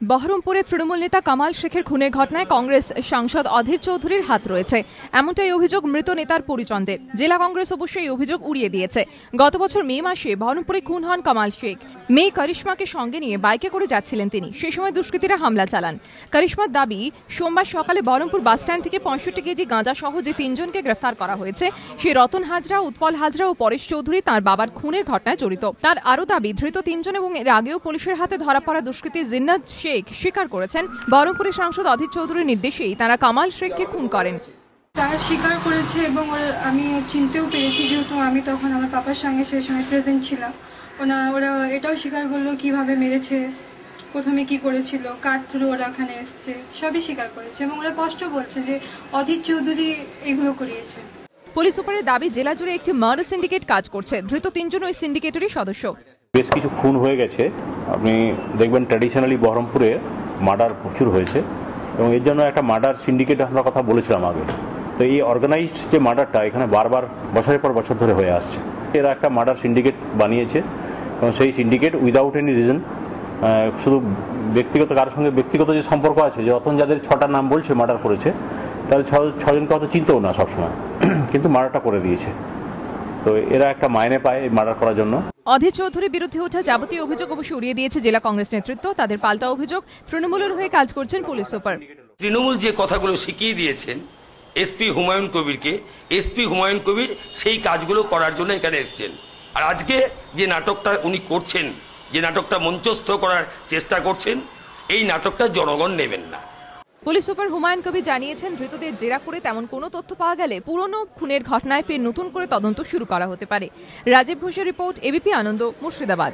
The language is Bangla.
বহরমপুরে তৃণমূল নেতা কামাল শেখের খুনের ঘটনায় কংগ্রেস সাংসদ অধীর চৌধুরীর হাত রয়েছে, এমনটাই অভিযোগ মৃত নেতার পরিজনদের। জেলা কংগ্রেস অবশ্য এই অভিযোগ উড়িয়ে দিয়েছে। গত বছর মে মাসে বহরমপুরে খুন হন কামাল শেখ। মেয়ে করিশ্মাকে সঙ্গে নিয়ে বাইকে করে যাচ্ছিলেন তিনি, সে সময় দুষ্কৃতীরা হামলা চালান। করিশ্মার দাবি, সোমবার সকালে বহরমপুর বাসস্ট্যান্ড থেকে 65 কেজি গাঁজা সহ যে 3 জনকে গ্রেফতার করা হয়েছে, সে রতন হাজরা, উৎপল হাজরা ও পরেশ চৌধুরী তাঁর বাবার খুনের ঘটনায় জড়িত। তার আরও দাবি, ধৃত 3 জন এবং এর আগেও পুলিশের হাতে ধরা পড়া দুষ্কৃতী জিন্নাত শেখ স্বীকার করেছেন বহরমপুরের সাংসদ অধীর চৌধুরীর নির্দেশেই তারা কামাল শেখকে খুন করেন। তারা স্বীকার করেছে এবং আমি চিনতেও পেরেছি, যেহেতু আমি তখন আমার পাপার সঙ্গে সেই সময় প্রেজেন্ট ছিলাম। ওরা এটাও স্বীকার করলো কিভাবে মেরেছে, প্রথমে কি করেছিল, কার থ্রু ওরা এখানে এসছে, সবই স্বীকার করেছে এবং ওরা স্পষ্ট বলছে যে অধীর চৌধুরী এগুলো করিয়েছে। পুলিশ সুপারের দাবি, জেলা জুড়ে একটি মার্ডার সিন্ডিকেট কাজ করছে। ধৃত 3 জন ওই সিন্ডিকেটেরই সদস্য। বেশ কিছু খুন হয়ে গেছে, আপনি দেখবেন ট্র্যাডিশনালি বহরমপুরে মার্ডার প্রচুর হয়েছে এবং এর জন্য একটা মার্ডার সিন্ডিকেট আমরা কথা বলেছিলাম আগে। তো এই অর্গানাইজড যে মার্ডারটা এখানে বারবার বছরের পর বছর ধরে হয়ে আসছে। এরা একটা মার্ডার সিন্ডিকেট বানিয়েছে এবং সেই সিন্ডিকেট উইদাউট এনি রিজন, শুধু ব্যক্তিগত কারোর সঙ্গে ব্যক্তিগত যে সম্পর্ক আছে, যে রতন যাদের 6টা নাম বলছে মার্ডার করেছে, তাহলে 6 জনকে হয়তো চিনতেও না সবসময়, কিন্তু মার্ডারটা করে দিয়েছে। তো এরা একটা মাইনে পায় মার্ডার করার জন্য। অধীর চৌধুরীর বিরুদ্ধে ওঠা যাবতীয় অভিযোগ অবশ্য উড়িয়ে দিয়েছে জেলা কংগ্রেস নেতৃত্ব। তাদের পাল্টা অভিযোগ, তৃণমূলের হয়ে কাজ করছেন পুলিশ সুপার। তৃণমূল যে কথাগুলো শিখিয়ে দিয়েছেন এসপি হুমায়ুন কবিরকে, এসপি হুমায়ুন কবির সেই কাজগুলো করার জন্য এখানে এসছেন। আর আজকে যে নাটকটা উনি করছেন, যে নাটকটা মঞ্চস্থ করার চেষ্টা করছেন, এই নাটকটা জনগণ নেবেন না। পুলিশ সুপার হুমায়ুন কবির জানিয়েছেন, ধৃতদের জেরা করে তেমন কোনো তথ্য পাওয়া গেলে পুরনো খুনের ঘটনায় ফের নতুন করে তদন্ত শুরু করা হতে পারে। রাজীব ঘোষের রিপোর্ট, এবিপি আনন্দ, মুর্শিদাবাদ।